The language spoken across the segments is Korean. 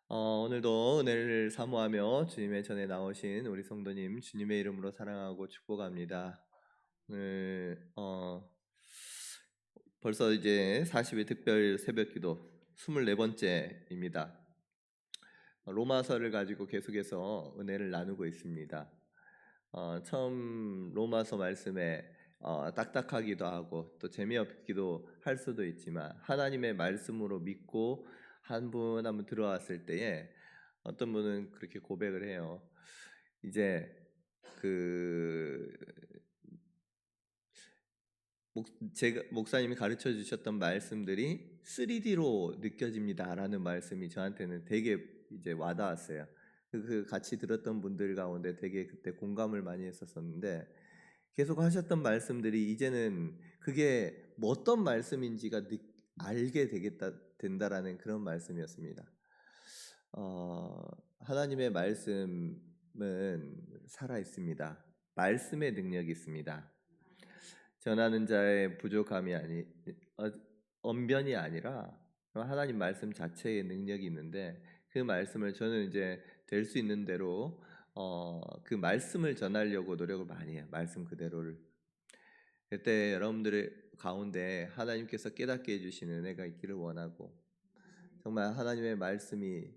오늘도 은혜를 사모하며 주님의 전에 나오신 우리 성도님 주님의 이름으로 사랑하고 축복합니다. 오늘 벌써 이제 40일 특별 새벽기도 24번째입니다. 로마서를 가지고 계속해서 은혜를 나누고 있습니다. 처음 로마서 말씀에 딱딱하기도 하고 또 재미없기도 할 수도 있지만 하나님의 말씀으로 믿고 한 분 한 분 들어왔을 때에 어떤 분은 그렇게 고백을 해요. 이제 그 제가 목사님이 가르쳐 주셨던 말씀들이 3D로 느껴집니다라는 말씀이 저한테는 되게 이제 와닿았어요. 그 같이 들었던 분들 가운데 되게 그때 공감을 많이 했었었는데 계속 하셨던 말씀들이 이제는 그게 뭐 어떤 말씀인지가 알게 된다라는 그런 말씀이었습니다. 하나님의 말씀은 살아 있습니다. 말씀의 능력이 있습니다. 전하는 자의 부족함이 어, 언변이 아니라 하나님 말씀 자체의 능력이 있는데 그 말씀을 저는 이제 될 수 있는 대로 그 말씀을 전하려고 노력을 많이 해요. 말씀 그대로를. 그때 여러분들의 가운데 하나님께서 깨닫게 해주시는 은혜가 있기를 원하고 정말 하나님의 말씀이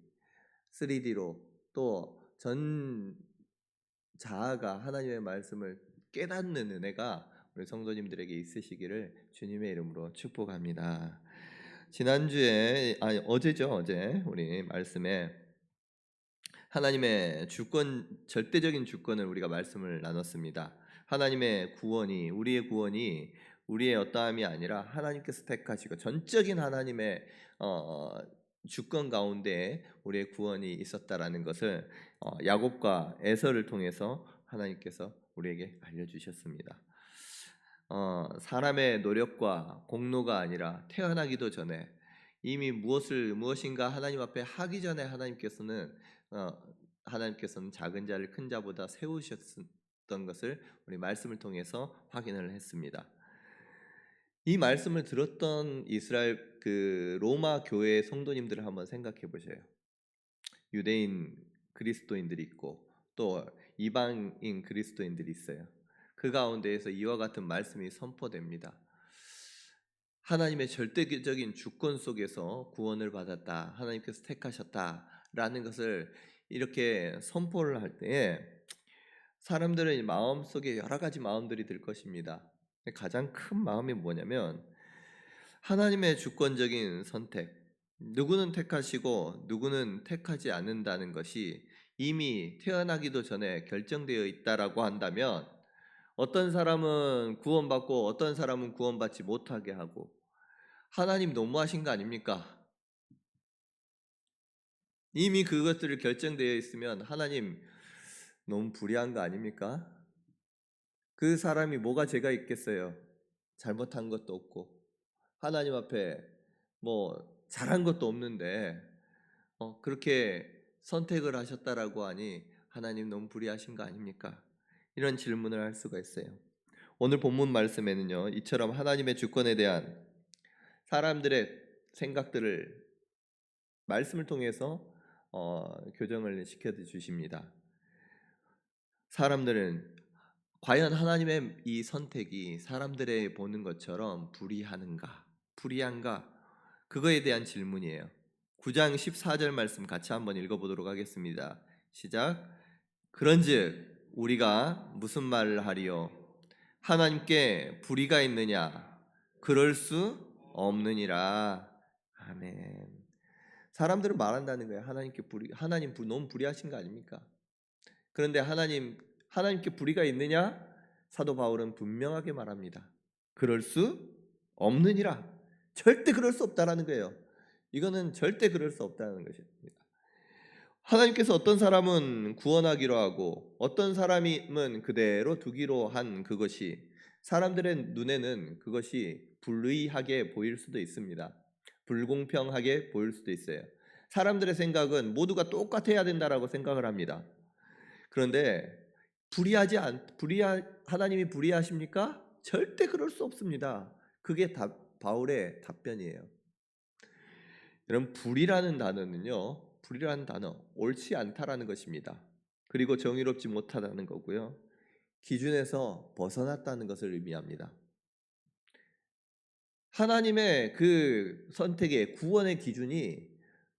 3D로 또 전 자아가 하나님의 말씀을 깨닫는 은혜가 우리 성도님들에게 있으시기를 주님의 이름으로 축복합니다. 지난주에 어제 우리 말씀에 하나님의 절대적인 주권을 우리가 말씀을 나눴습니다. 하나님의 구원이 우리의 구원이 우리의 어떠함이 아니라 하나님께서 택하시고 전적인 하나님의 주권 가운데 우리의 구원이 있었다라는 것을 야곱과 에서를 통해서 하나님께서 우리에게 알려주셨습니다. 사람의 노력과 공로가 아니라 태어나기도 전에 이미 무엇인가 하나님 앞에 하기 전에 어, 하나님께서는 작은 자를 큰 자보다 세우셨던 것을 우리 말씀을 통해서 확인을 했습니다. 이 말씀을 들었던 이스라엘 로마 교회의 성도님들을 한번 생각해 보세요. 유대인 그리스도인들이 있고 또 이방인 그리스도인들이 있어요. 그 가운데에서 이와 같은 말씀이 선포됩니다. 하나님의 절대적인 주권 속에서 구원을 받았다. 하나님께서 택하셨다라는 것을 이렇게 선포를 할 때에 사람들의 마음속에 여러 가지 마음들이 들 것입니다. 가장 큰 마음이 뭐냐면 하나님의 주권적인 선택, 누구는 택하시고 누구는 택하지 않는다는 것이 이미 태어나기도 전에 결정되어 있다라고 한다면 어떤 사람은 구원받고 어떤 사람은 구원받지 못하게 하고 하나님 너무하신 거 아닙니까? 이미 그것들을 결정되어 있으면 하나님 너무 불의한 거 아닙니까? 그 사람이 뭐가 죄가 있겠어요? 잘못한 것도 없고 하나님 앞에 뭐 잘한 것도 없는데 그렇게 선택을 하셨다라고 하니 하나님 너무 불의하신 거 아닙니까? 이런 질문을 할 수가 있어요. 오늘 본문 말씀에는요, 이처럼 하나님의 주권에 대한 사람들의 생각들을 말씀을 통해서 교정을 시켜 주십니다. 사람들은 과연 하나님의 이 선택이 사람들의 보는 것처럼 불의한가? 그거에 대한 질문이에요. 9장 14절 말씀 같이 한번 읽어보도록 하겠습니다. 시작. 그런즉 우리가 무슨 말을 하리요? 하나님께 불의가 있느냐? 그럴 수 없느니라. 아멘. 사람들은 말한다는 거예요. 너무 불의하신 거 아닙니까? 그런데 하나님께 불의가 있느냐? 사도 바울은 분명하게 말합니다. 그럴 수 없느니라. 절대 그럴 수 없다라는 거예요. 이거는 절대 그럴 수 없다는 것입니다. 하나님께서 어떤 사람은 구원하기로 하고 어떤 사람은 그대로 두기로 한 그것이 사람들의 눈에는 그것이 불의하게 보일 수도 있습니다. 불공평하게 보일 수도 있어요. 사람들의 생각은 모두가 똑같아야 된다라고 생각을 합니다. 그런데 하나님이 불의하십니까? 절대 그럴 수 없습니다. 그게 바울의 답변이에요. 여러분, 불이라는 단어, 옳지 않다라는 것입니다. 그리고 정의롭지 못하다는 거고요. 기준에서 벗어났다는 것을 의미합니다. 하나님의 그 선택의 구원의 기준이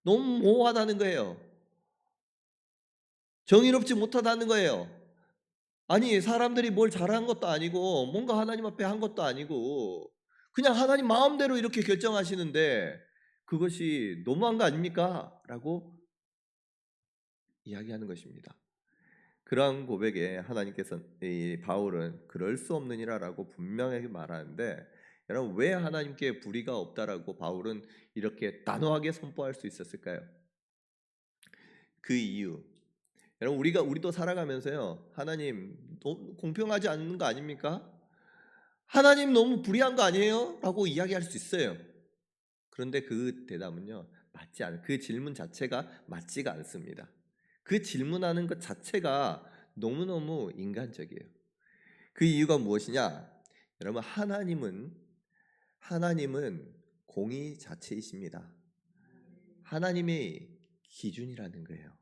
너무 모호하다는 거예요. 정의롭지 못하다는 거예요. 아니, 사람들이 뭘 잘한 것도 아니고 뭔가 하나님 앞에 한 것도 아니고 그냥 하나님 마음대로 이렇게 결정하시는데 그것이 너무한 거 아닙니까? 라고 이야기하는 것입니다. 그러한 고백에 하나님께서 이 바울은 그럴 수 없느니라라고 분명하게 말하는데, 여러분 왜 하나님께 불의가 없다라고 바울은 이렇게 단호하게 선포할 수 있었을까요? 그 이유, 여러분 우리도 살아가면서요, 하나님 너무 공평하지 않는 거 아닙니까? 하나님 너무 불의한 거 아니에요? 라고 이야기할 수 있어요. 그런데 그 대답은요, 그 질문 자체가 맞지가 않습니다. 그 질문하는 것 자체가 너무너무 인간적이에요. 그 이유가 무엇이냐? 여러분, 하나님은 공의 자체이십니다. 하나님의 기준이라는 거예요.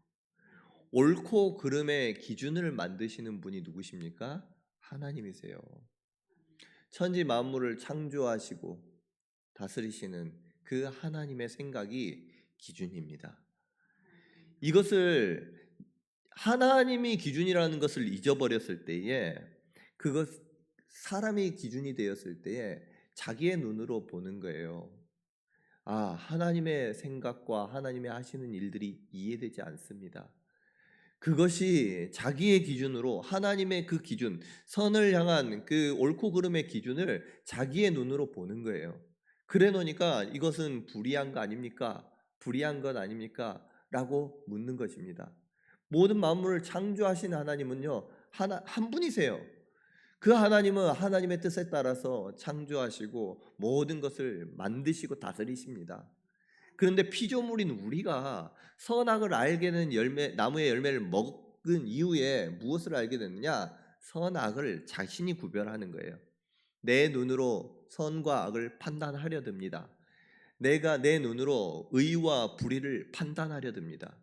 옳고 그름의 기준을 만드시는 분이 누구십니까? 하나님이세요. 천지 만물을 창조하시고 다스리시는 그 하나님의 생각이 기준입니다. 이것을 하나님이 기준이라는 것을 잊어버렸을 때에, 그것 사람이 기준이 되었을 때에 자기의 눈으로 보는 거예요. 하나님의 생각과 하나님의 하시는 일들이 이해되지 않습니다. 그것이 자기의 기준으로, 하나님의 그 기준, 선을 향한 그 옳고 그름의 기준을 자기의 눈으로 보는 거예요. 그래 놓으니까 이것은 불의한 거 아닙니까? 불의한 것 아닙니까? 라고 묻는 것입니다. 모든 만물을 창조하신 하나님은요, 한 분이세요. 그 하나님은 하나님의 뜻에 따라서 창조하시고 모든 것을 만드시고 다스리십니다. 그런데 피조물인 우리가 선악을 알게 된 나무의 열매를 먹은 이후에 무엇을 알게 됐느냐? 선악을 자신이 구별하는 거예요. 내 눈으로 선과 악을 판단하려 듭니다. 내가 내 눈으로 의와 불의를 판단하려 듭니다.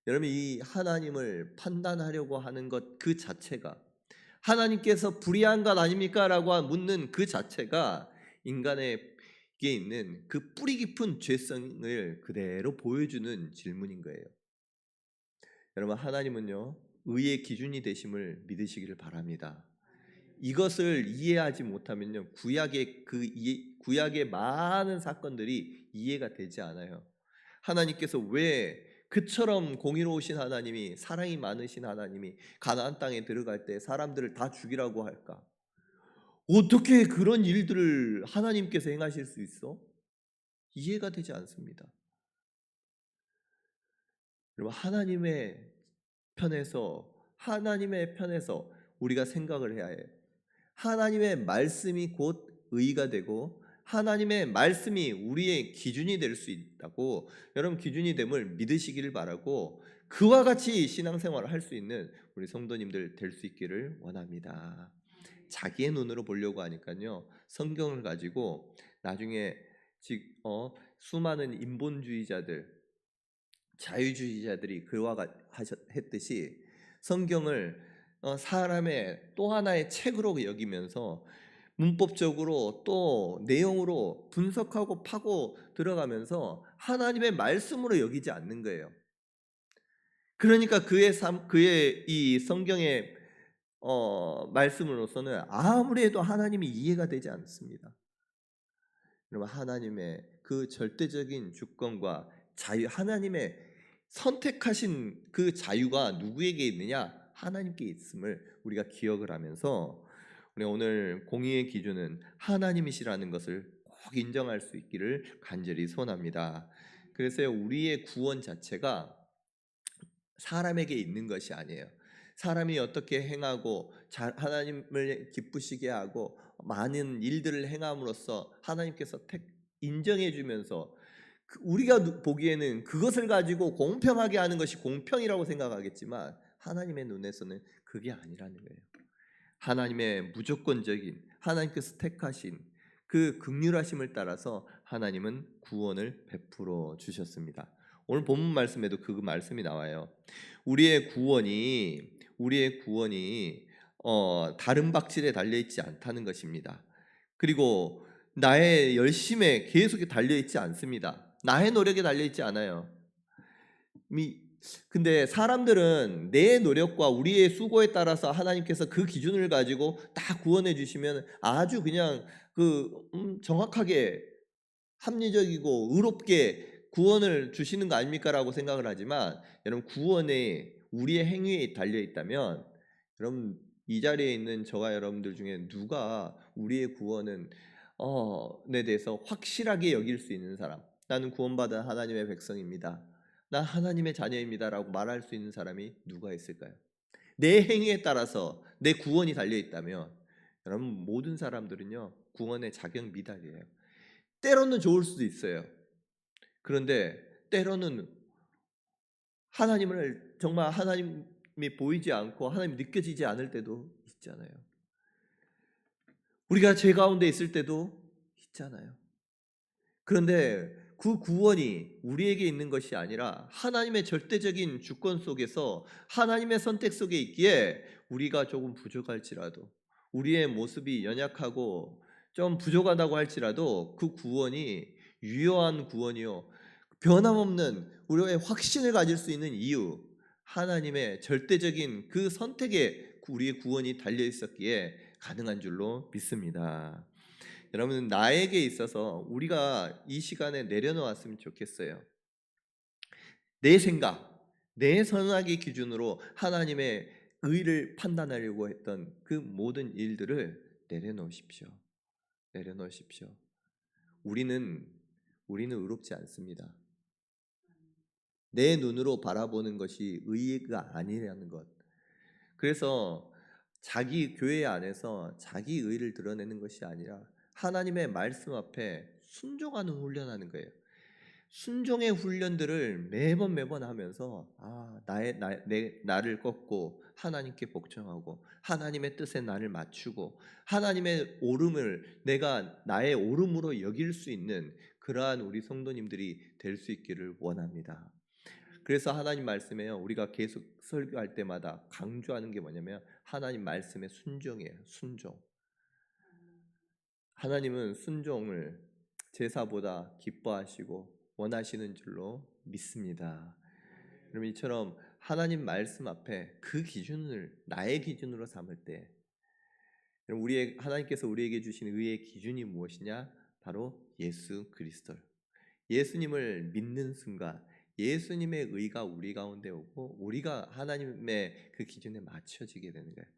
여러분, 이 하나님을 판단하려고 하는 것 그 자체가, 하나님께서 불의한 것 아닙니까? 라고 묻는 그 자체가 인간에게 있는 그 뿌리 깊은 죄성을 그대로 보여주는 질문인 거예요. 여러분, 하나님은요, 의의 기준이 되심을 믿으시기를 바랍니다. 이것을 이해하지 못하면요, 구약의 많은 사건들이 이해가 되지 않아요. 하나님께서 왜 그처럼 공의로우신 하나님이, 사랑이 많으신 하나님이 가나안 땅에 들어갈 때 사람들을 다 죽이라고 할까? 어떻게 그런 일들을 하나님께서 행하실 수 있어? 이해가 되지 않습니다. 여러분, 하나님의 편에서 우리가 생각을 해야 해요. 하나님의 말씀이 곧 의가 되고 하나님의 말씀이 우리의 기준이 될 수 있다고, 여러분 기준이 됨을 믿으시기를 바라고, 그와 같이 신앙생활을 할 수 있는 우리 성도님들 될 수 있기를 원합니다. 자기의 눈으로 보려고 하니까요, 성경을 가지고 나중에 수많은 인본주의자들, 자유주의자들이 했듯이 성경을 사람의 또 하나의 책으로 여기면서 문법적으로 또 내용으로 분석하고 파고 들어가면서 하나님의 말씀으로 여기지 않는 거예요. 그러니까 그의 이 성경의 말씀으로서는 아무리 해도 하나님이 이해가 되지 않습니다. 여러분, 하나님의 그 절대적인 주권과 자유, 하나님의 선택하신 그 자유가 누구에게 있느냐? 하나님께 있음을 우리가 기억을 하면서, 우리 오늘 공의의 기준은 하나님이시라는 것을 꼭 인정할 수 있기를 간절히 소원합니다. 그래서 우리의 구원 자체가 사람에게 있는 것이 아니에요. 사람이 어떻게 행하고 하나님을 기쁘시게 하고 많은 일들을 행함으로써 하나님께서 인정해 주면서, 우리가 보기에는 그것을 가지고 공평하게 하는 것이 공평이라고 생각하겠지만 하나님의 눈에서는 그게 아니라는 거예요. 하나님의 무조건적인, 하나님께서 택하신 그 긍휼하심을 따라서 하나님은 구원을 베풀어 주셨습니다. 오늘 본문 말씀에도 그 말씀이 나와요. 우리의 구원이 다른 박질에 달려 있지 않다는 것입니다. 그리고 나의 열심에 계속 달려 있지 않습니다. 나의 노력에 달려 있지 않아요. 근데 사람들은 내 노력과 우리의 수고에 따라서 하나님께서 그 기준을 가지고 다 구원해 주시면 아주 그냥 정확하게 합리적이고 의롭게 구원을 주시는 거 아닙니까라고 생각을 하지만, 여러분, 구원에 우리의 행위에 달려 있다면, 여러분, 이 자리에 있는 저와 여러분들 중에 누가 우리의 구원은 에 대해서 확실하게 여길 수 있는 사람, 나는 구원받은 하나님의 백성입니다, 난 하나님의 자녀입니다라고 말할 수 있는 사람이 누가 있을까요? 내 행위에 따라서 내 구원이 달려 있다면, 여러분, 모든 사람들은요 구원의 자격 미달이에요. 때로는 좋을 수도 있어요. 그런데 때로는 하나님을 정말 하나님이 보이지 않고 하나님이 느껴지지 않을 때도 있잖아요. 우리가 죄 가운데 있을 때도 있잖아요. 그런데 그 구원이 우리에게 있는 것이 아니라 하나님의 절대적인 주권 속에서 하나님의 선택 속에 있기에, 우리가 조금 부족할지라도, 우리의 모습이 연약하고 좀 부족하다고 할지라도 그 구원이 유효한 구원이요, 변함없는 우리의 확신을 가질 수 있는 이유, 하나님의 절대적인 그 선택에 우리의 구원이 달려 있었기에 가능한 줄로 믿습니다. 여러분, 나에게 있어서 우리가 이 시간에 내려놓았으면 좋겠어요. 내 생각, 내 선악의 기준으로 하나님의 의를 판단하려고 했던 그 모든 일들을 내려놓으십시오. 내려놓으십시오. 우리는 의롭지 않습니다. 내 눈으로 바라보는 것이 의가 아니라는 것. 그래서 자기 교회 안에서 자기 의를 드러내는 것이 아니라 하나님의 말씀 앞에 순종하는 훈련하는 거예요. 순종의 훈련들을 매번 하면서 나를 꺾고 하나님께 복종하고 하나님의 뜻에 나를 맞추고 하나님의 옳음을 내가 나의 옳음으로 여길 수 있는 그러한 우리 성도님들이 될 수 있기를 원합니다. 그래서 하나님 말씀에요, 우리가 계속 설교할 때마다 강조하는 게 뭐냐면 하나님 말씀의 순종이에요. 순종. 하나님은 순종을 제사보다 기뻐하시고 원하시는 줄로 믿습니다. 그럼 이처럼 하나님 말씀 앞에 그 기준을 나의 기준으로 삼을 때, 하나님께서 우리에게 주신 의의 기준이 무엇이냐? 바로 예수 그리스도. 예수님을 믿는 순간 예수님의 의가 우리 가운데 오고 우리가 하나님의 그 기준에 맞춰지게 되는 거예요.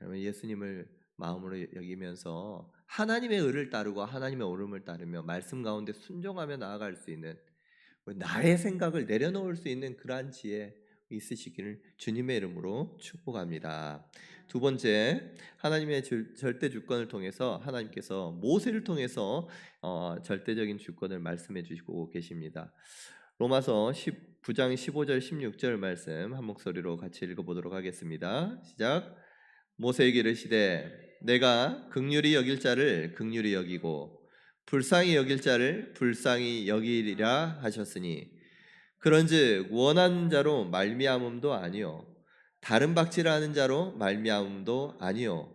여러분, 예수님을 마음으로 여기면서 하나님의 의를 따르고 하나님의 옳음을 따르며 말씀 가운데 순종하며 나아갈 수 있는, 나의 생각을 내려놓을 수 있는 그러한 지혜 있으시기를 주님의 이름으로 축복합니다. 두 번째, 하나님의 절대 주권을 통해서 하나님께서 모세를 통해서 절대적인 주권을 말씀해 주시고 계십니다. 로마서 9장 15절 16절 말씀 한 목소리로 같이 읽어보도록 하겠습니다. 시작. 모세에게 이르시되 내가 긍휼히 여길 자를 긍휼히 여기고 불쌍히 여길 자를 불쌍히 여기리라 하셨으니, 그런즉 원하는 자로 말미암음도 아니요 다른 박질하는 자로 말미암음도 아니요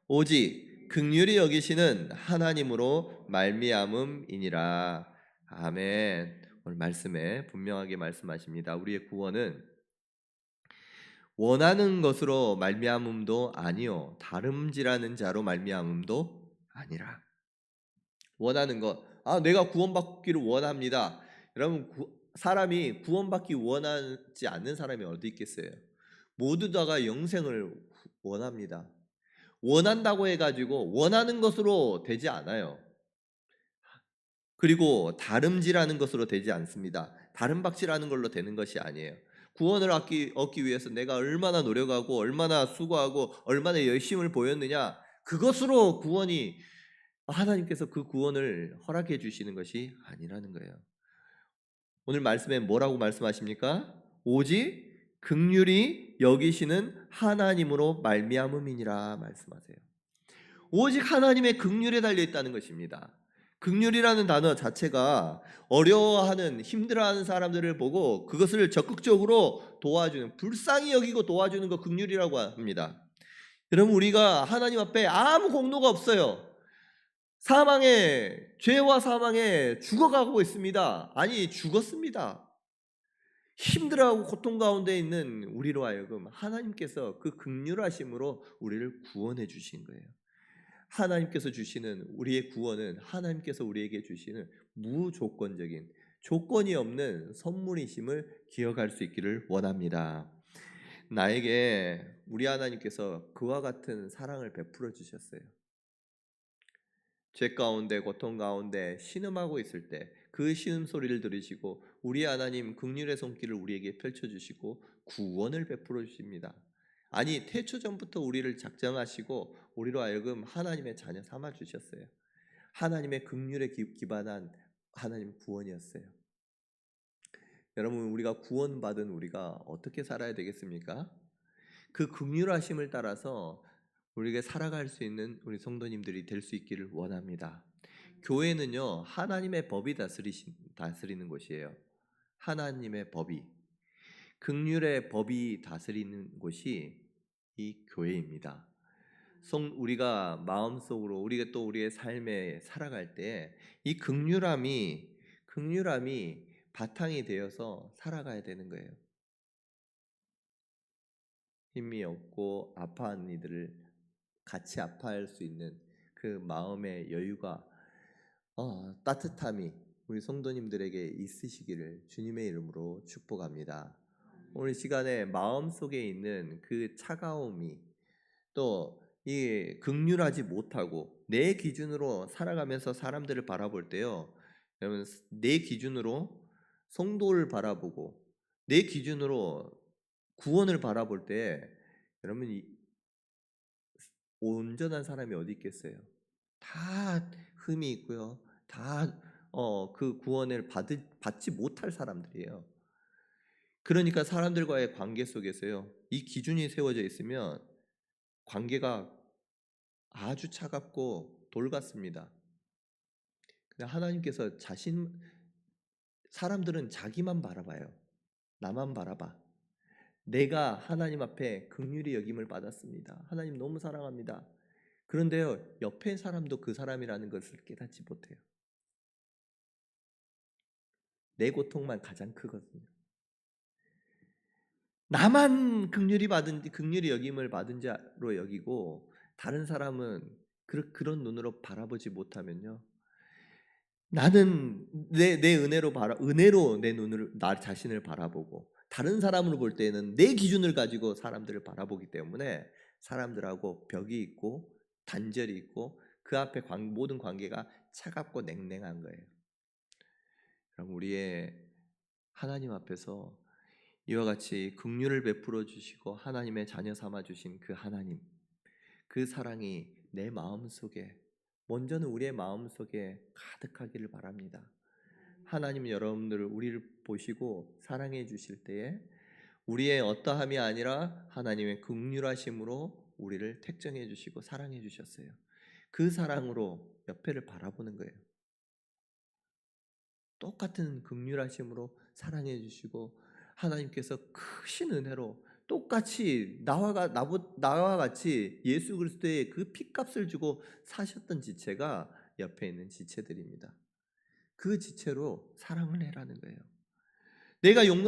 오직 긍휼히 여기시는 하나님으로 말미암음이니라. 아멘. 오늘 말씀에 분명하게 말씀하십니다. 우리의 구원은 원하는 것으로 말미암음도 아니요 다름질하는 자로 말미암음도 아니라. 원하는 것, 내가 구원받기를 원합니다. 여러분, 사람이 구원받기 원하지 않는 사람이 어디 있겠어요? 모두 다가 영생을 원합니다. 원한다고 해가지고 원하는 것으로 되지 않아요. 그리고 다름질하는 것으로 되지 않습니다. 다름박질하는 걸로 되는 것이 아니에요. 구원을 얻기 위해서 내가 얼마나 노력하고 얼마나 수고하고 얼마나 열심을 보였느냐, 그것으로 구원이, 하나님께서 그 구원을 허락해 주시는 것이 아니라는 거예요. 오늘 말씀에 뭐라고 말씀하십니까? 오직 긍휼히 여기시는 하나님으로 말미암음이니라 말씀하세요. 오직 하나님의 긍휼에 달려 있다는 것입니다. 긍휼이라는 단어 자체가 어려워하는 힘들어하는 사람들을 보고 그것을 적극적으로 도와주는, 불쌍히 여기고 도와주는 거 긍휼이라고 합니다. 여러분, 우리가 하나님 앞에 아무 공로가 없어요. 죄와 사망에 죽어가고 있습니다. 아니, 죽었습니다. 힘들어하고 고통 가운데 있는 우리로 하여금 하나님께서 그 긍휼하심으로 우리를 구원해 주신 거예요. 하나님께서 주시는 우리의 구원은 하나님께서 우리에게 주시는 무조건적인, 조건이 없는 선물이심을 기억할 수 있기를 원합니다. 나에게 우리 하나님께서 그와 같은 사랑을 베풀어 주셨어요. 죄 가운데 고통 가운데 신음하고 있을 때 그 신음 소리를 들으시고 우리 하나님 긍휼의 손길을 우리에게 펼쳐 주시고 구원을 베풀어 주십니다. 아니, 태초 전부터 우리를 작정하시고 우리로 하여금 하나님의 자녀 삼아 주셨어요. 하나님의 긍휼에 기반한 하나님 구원이었어요. 여러분, 우리가 구원받은 우리가 어떻게 살아야 되겠습니까? 그 긍휼하심을 따라서 우리가 살아갈 수 있는 우리 성도님들이 될 수 있기를 원합니다. 교회는요, 하나님의 법이 다스리는 곳이에요. 하나님의 법이, 긍휼의 법이 다스리는 곳이 이 교회입니다. 우리가 마음속으로, 우리가 또 우리의 삶에 살아갈 때 이 긍휼함이 바탕이 되어서 살아가야 되는 거예요. 힘이 없고 아파하는 이들을 같이 아파할 수 있는 그 마음의 여유가, 따뜻함이 우리 성도님들에게 있으시기를 주님의 이름으로 축복합니다. 오늘 시간에 마음속에 있는 그 차가움이, 또 이 긍휼하지 못하고 내 기준으로 살아가면서 사람들을 바라볼 때요, 여러분, 내 기준으로 성도를 바라보고 내 기준으로 구원을 바라볼 때, 여러분, 온전한 사람이 어디 있겠어요? 다 흠이 있고요. 다 그 구원을 받지 못할 사람들이에요. 그러니까 사람들과의 관계 속에서요, 이 기준이 세워져 있으면 관계가 아주 차갑고 돌 같습니다. 근데 하나님께서 사람들은 자기만 바라봐요. 나만 바라봐. 내가 하나님 앞에 긍휼히 여김을 받았습니다. 하나님 너무 사랑합니다. 그런데요, 옆에 사람도 그 사람이라는 것을 깨닫지 못해요. 내 고통만 가장 크거든요. 나만 긍휼히 여김을 받은 자로 여기고 다른 사람은 그런 눈으로 바라보지 못하면요, 나는 내 은혜로 나 자신을 바라보고 다른 사람으로 볼 때는 내 기준을 가지고 사람들을 바라보기 때문에 사람들하고 벽이 있고 단절이 있고 그 앞에 모든 관계가 차갑고 냉랭한 거예요. 그럼 우리의 하나님 앞에서 이와 같이 긍휼을 베풀어 주시고 하나님의 자녀 삼아 주신 그 하나님, 그 사랑이 내 마음속에, 먼저는 우리의 마음속에 가득하기를 바랍니다. 하나님, 여러분들을, 우리를 보시고 사랑해 주실 때에 우리의 어떠함이 아니라 하나님의 긍휼하심으로 우리를 택정해 주시고 사랑해 주셨어요. 그 사랑으로 옆에를 바라보는 거예요. 똑같은 긍휼하심으로 사랑해 주시고 하나님께서 크신 은혜로 똑같이 나와 같이 예수 그리스도의 그 피값을 주고 사셨던 지체가 옆에 있는 지체들입니다. 그 지체로 사랑을 해라는 거예요.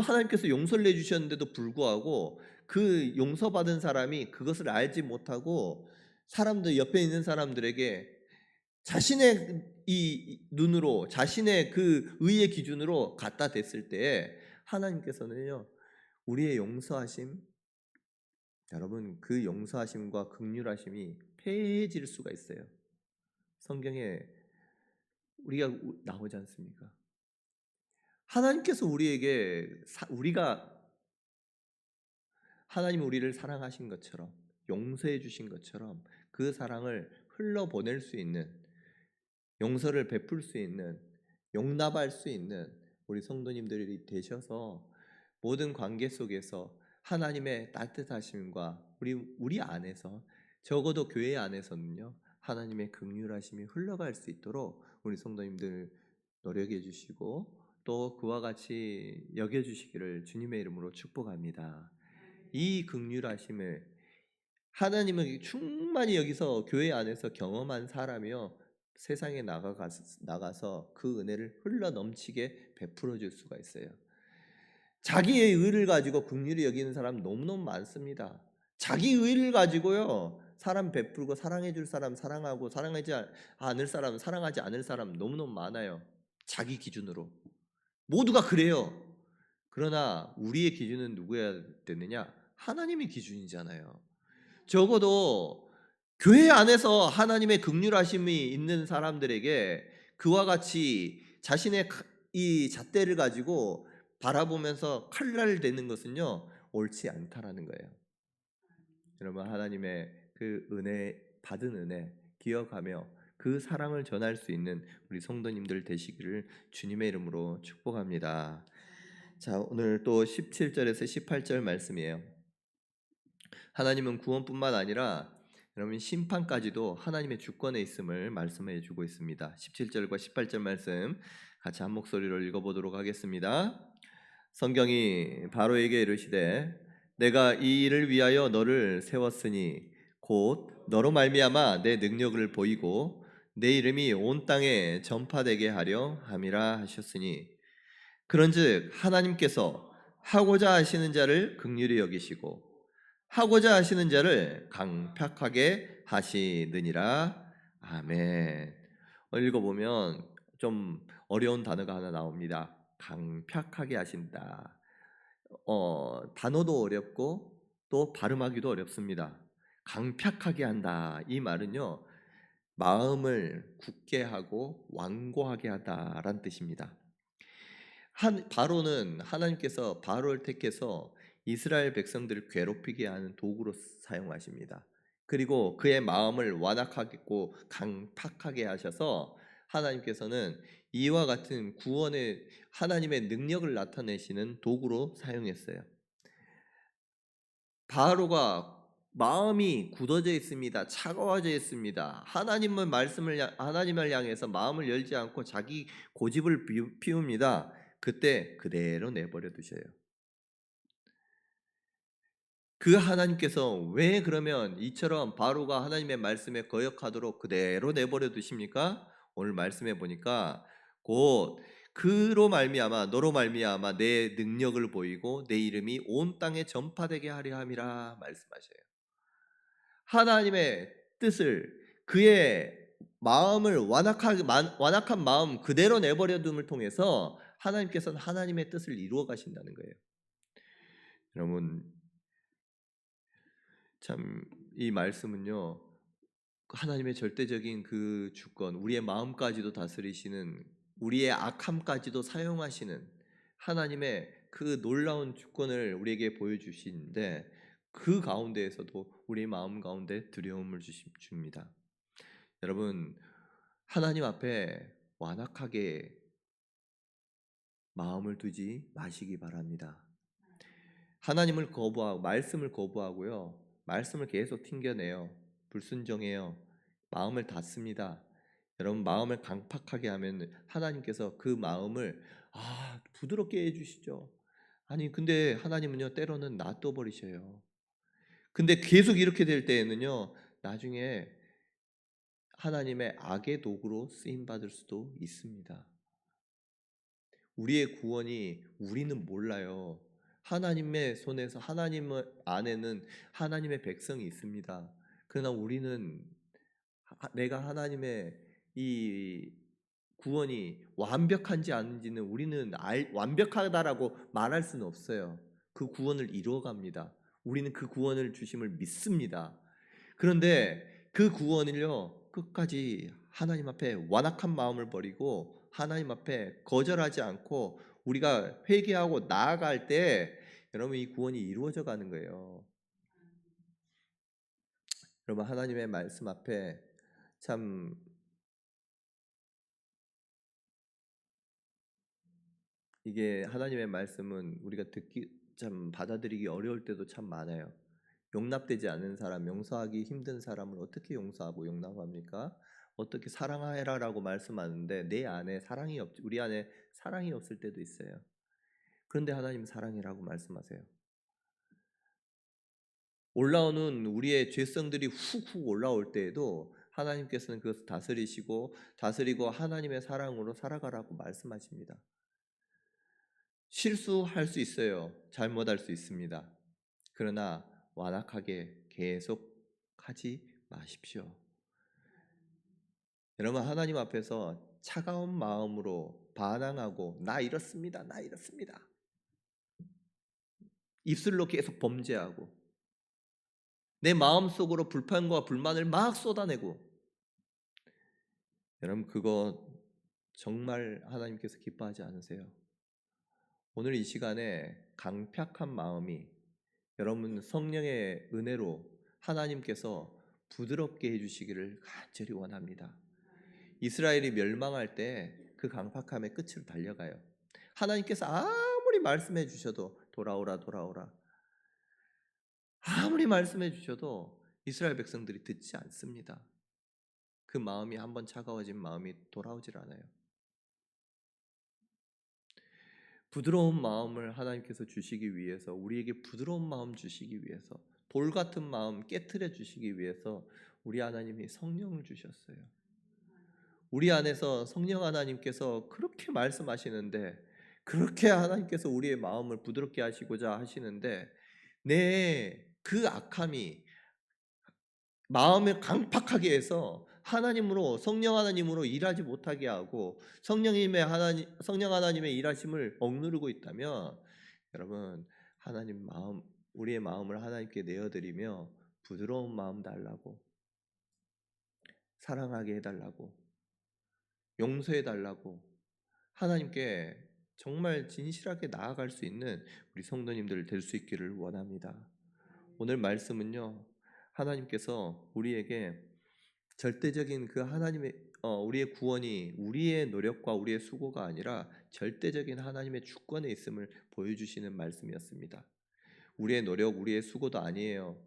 하나님께서 용서를 해주셨는데도 불구하고 그 용서받은 사람이 그것을 알지 못하고 옆에 있는 사람들에게 자신의 이 눈으로, 자신의 그 의의 기준으로 갖다 댔을 때 하나님께서는요, 우리의 용서하심, 여러분, 그 용서하심과 긍휼하심이 패해질 수가 있어요. 성경에 우리가 나오지 않습니까? 하나님께서 하나님 우리를 사랑하신 것처럼, 용서해 주신 것처럼 그 사랑을 흘러보낼 수 있는, 용서를 베풀 수 있는, 용납할 수 있는 우리 성도님들이 되셔서 모든 관계 속에서 하나님의 따뜻하심과 우리 안에서, 적어도 교회 안에서는요, 하나님의 긍휼하심이 흘러갈 수 있도록 우리 성도님들 노력해 주시고 또 그와 같이 여겨 주시기를 주님의 이름으로 축복합니다. 이 긍휼하심을 하나님은 충만히 여기서 교회 안에서 경험한 사람이요 세상에 나가서 그 은혜를 흘러 넘치게 베풀어 줄 수가 있어요. 자기의 의를 가지고 긍휼히 여기는 사람 너무너무 많습니다. 자기 의를 가지고요 사람 베풀고 사랑해 줄 사람 사랑하고 사랑하지 않을 사람 사랑하지 않을 사람 너무너무 많아요. 자기 기준으로 모두가 그래요. 그러나 우리의 기준은 누구여야 되느냐? 하나님의 기준이잖아요. 적어도 교회 안에서 하나님의 긍휼하심이 있는 사람들에게 그와 같이 자신의 이 잣대를 가지고 바라보면서 칼날을 대는 것은요 옳지 않다라는 거예요. 여러분 하나님의 그 은혜 받은 은혜 기억하며 그 사랑을 전할 수 있는 우리 성도님들 되시기를 주님의 이름으로 축복합니다. 자, 오늘 또 17절에서 18절 말씀이에요. 하나님은 구원뿐만 아니라 여러분 심판까지도 하나님의 주권에 있음을 말씀해 주고 있습니다. 17절과 18절 말씀 같이 한 목소리로 읽어보도록 하겠습니다. 성경이 바로에게 이르시되 내가 이 일을 위하여 너를 세웠으니 곧 너로 말미암아 내 능력을 보이고 내 이름이 온 땅에 전파되게 하려 함이라 하셨으니 그런즉 하나님께서 하고자 하시는 자를 긍휼히 여기시고 하고자 하시는 자를 강팍하게 하시느니라. 아멘. 읽어보면 좀 어려운 단어가 하나 나옵니다. 강팍하게 하신다. 단어도 어렵고 또 발음하기도 어렵습니다. 강팍하게 한다. 이 말은요, 마음을 굳게 하고 완고하게 하다라는 뜻입니다. 바로는 하나님께서 바로를 택해서 이스라엘 백성들을 괴롭히게 하는 도구로 사용하십니다. 그리고 그의 마음을 완악하고 강팍하게 하셔서 하나님께서는 이와 같은 구원의 하나님의 능력을 나타내시는 도구로 사용했어요. 바로가 마음이 굳어져 있습니다. 차가워져 있습니다. 하나님을 향해서 마음을 열지 않고 자기 고집을 피웁니다. 그때 그대로 내버려 두셔요. 그 하나님께서 왜 그러면 이처럼 바로가 하나님의 말씀에 거역하도록 그대로 내버려 두십니까? 오늘 말씀해 보니까 곧 그로 말미암아 너로 말미암아 내 능력을 보이고 내 이름이 온 땅에 전파되게 하려 함이라 말씀하셔요. 하나님의 뜻을 그의 마음을 완악한 마음 그대로 내버려 둠을 통해서 하나님께서는 하나님의 뜻을 이루어 가신다는 거예요. 여러분 참 이 말씀은요. 하나님의 절대적인 그 주권, 우리의 마음까지도 다스리시는 우리의 악함까지도 사용하시는 하나님의 그 놀라운 주권을 우리에게 보여주시는데 그 가운데에서도 우리 마음 가운데 두려움을 줍니다. 여러분 하나님 앞에 완악하게 마음을 두지 마시기 바랍니다. 하나님을 거부하고 말씀을 거부하고요. 말씀을 계속 튕겨내요. 불순종해요. 마음을 닫습니다. 여러분 마음을 강팍하게 하면 하나님께서 그 마음을 부드럽게 해주시죠. 아니 근데 하나님은요 때로는 놔둬 버리셔요. 근데 계속 이렇게 될 때에는요 나중에 하나님의 악의 도구로 쓰임 받을 수도 있습니다. 우리의 구원이 우리는 몰라요. 하나님의 손에서 하나님 안에는 하나님의 백성이 있습니다. 그러나 우리는 내가 하나님의 이 구원이 완벽한지 아닌지는 우리는 완벽하다라고 말할 수는 없어요. 그 구원을 이루어갑니다. 우리는 그 구원을 주심을 믿습니다. 그런데 그 구원을요 끝까지 하나님 앞에 완악한 마음을 버리고 하나님 앞에 거절하지 않고 우리가 회개하고 나아갈 때 여러분 이 구원이 이루어져 가는 거예요. 여러분 하나님의 말씀 앞에 참 이게 하나님의 말씀은 우리가 듣기 참 받아들이기 어려울 때도 참 많아요. 용납되지 않은 사람, 용서하기 힘든 사람을 어떻게 용서하고 용납합니까? 어떻게 사랑하라라고 말씀하는데 내 안에 사랑이 우리 안에 사랑이 없을 때도 있어요. 그런데 하나님은 사랑이라고 말씀하세요. 올라오는 우리의 죄성들이 훅훅 올라올 때에도 하나님께서는 그것을 다스리고 하나님의 사랑으로 살아가라고 말씀하십니다. 실수할 수 있어요. 잘못할 수 있습니다. 그러나 완악하게 계속하지 마십시오. 여러분, 하나님 앞에서 차가운 마음으로 반항하고 나 이렇습니다. 입술로 계속 범죄하고 내 마음속으로 불판과 불만을 막 쏟아내고, 여러분 그거 정말 하나님께서 기뻐하지 않으세요. 오늘 이 시간에 강팍한 마음이 여러분 성령의 은혜로 하나님께서 부드럽게 해주시기를 간절히 원합니다. 이스라엘이 멸망할 때 그 강팍함의 끝으로 달려가요. 하나님께서 아무리 말씀해 주셔도 돌아오라 아무리 말씀해 주셔도 이스라엘 백성들이 듣지 않습니다. 그 마음이 한번 차가워진 마음이 돌아오질 않아요. 부드러운 마음을 하나님께서 주시기 위해서, 우리에게 부드러운 마음 주시기 위해서, 돌 같은 마음 깨트려 주시기 위해서 우리 하나님이 성령을 주셨어요. 우리 안에서 성령 하나님께서 그렇게 말씀하시는데, 그렇게 하나님께서 우리의 마음을 부드럽게 하시고자 하시는데, 내 그 악함이 마음을 강팍하게 해서 하나님으로, 성령 하나님으로 일하지 못하게 하고 성령 하나님의 일하심을 억누르고 있다면, 여러분 우리의 마음을 하나님께 내어드리며 부드러운 마음 달라고, 사랑하게 해달라고, 용서해 달라고 하나님께 정말 진실하게 나아갈 수 있는 우리 성도님들 될 수 있기를 원합니다. 오늘 말씀은요, 하나님께서 우리에게 절대적인 그 우리의 구원이 우리의 노력과 우리의 수고가 아니라 절대적인 하나님의 주권에 있음을 보여주시는 말씀이었습니다. 우리의 노력, 우리의 수고도 아니에요.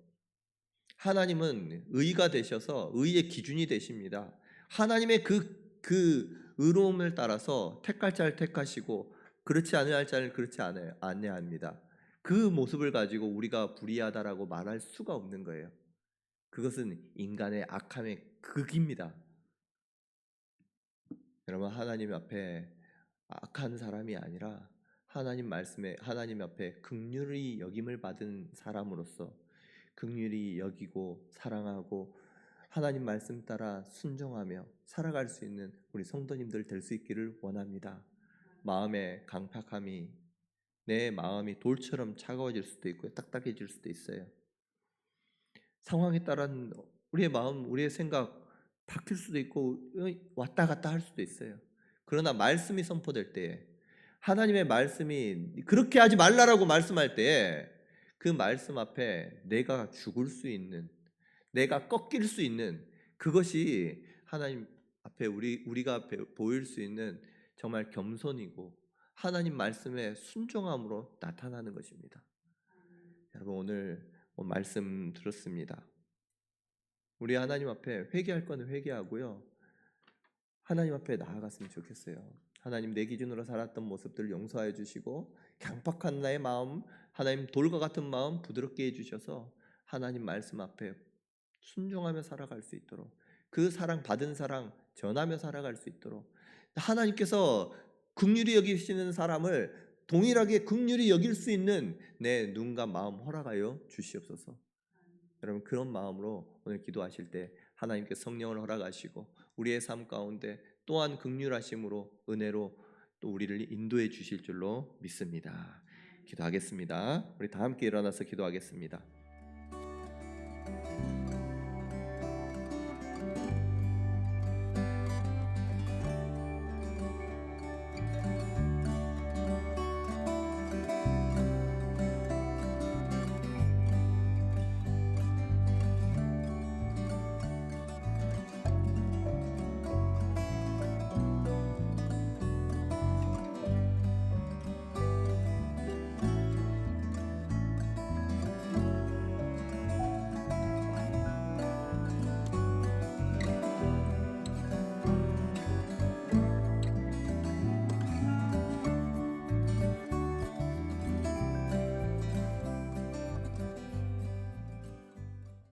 하나님은 의가 되셔서 의의 기준이 되십니다. 하나님의 그 의로움을 따라서 택할 자를 택하시고 그렇지 않을 자를 그렇지 않아야 합니다. 그 모습을 가지고 우리가 불의하다라고 말할 수가 없는 거예요. 그것은 인간의 악함의 극입니다. 여러분, 하나님 앞에 악한 사람이 아니라 하나님 앞에 긍휼히 여김을 받은 사람으로서 긍휼히 여기고 사랑하고 하나님 말씀 따라 순종하며 살아갈 수 있는 우리 성도님들 될 수 있기를 원합니다. 마음의 강팍함이, 내 마음이 돌처럼 차가워질 수도 있고 딱딱해질 수도 있어요. 상황에 따른 우리의 마음, 우리의 생각 바뀔 수도 있고 왔다 갔다 할 수도 있어요. 그러나 말씀이 선포될 때에, 하나님의 말씀이 그렇게 하지 말라라고 말씀할 때에 그 말씀 앞에 내가 죽을 수 있는, 내가 꺾일 수 있는, 그것이 하나님 앞에 우리가 보일 수 있는 정말 겸손이고 하나님 말씀에 순종함으로 나타나는 것입니다. 여러분, 오늘 말씀 들었습니다. 우리 하나님 앞에 회개할 거는 회개하고요, 하나님 앞에 나아갔으면 좋겠어요. 하나님, 내 기준으로 살았던 모습들을 용서해 주시고 강팍한 나의 마음, 하나님 돌과 같은 마음 부드럽게 해주셔서 하나님 말씀 앞에 순종하며 살아갈 수 있도록, 그 사랑 받은 사랑 전하며 살아갈 수 있도록, 하나님께서 긍휼히 여기시는 사람을 동일하게 긍휼히 여길 수 있는 내 눈과 마음 허락하여 주시옵소서. 여러분, 그런 마음으로 오늘 기도하실 때 하나님께 성령을 허락하시고 우리의 삶 가운데 또한 긍휼하심으로 은혜로 또 우리를 인도해 주실 줄로 믿습니다. 기도하겠습니다. 우리 다 함께 일어나서 기도하겠습니다.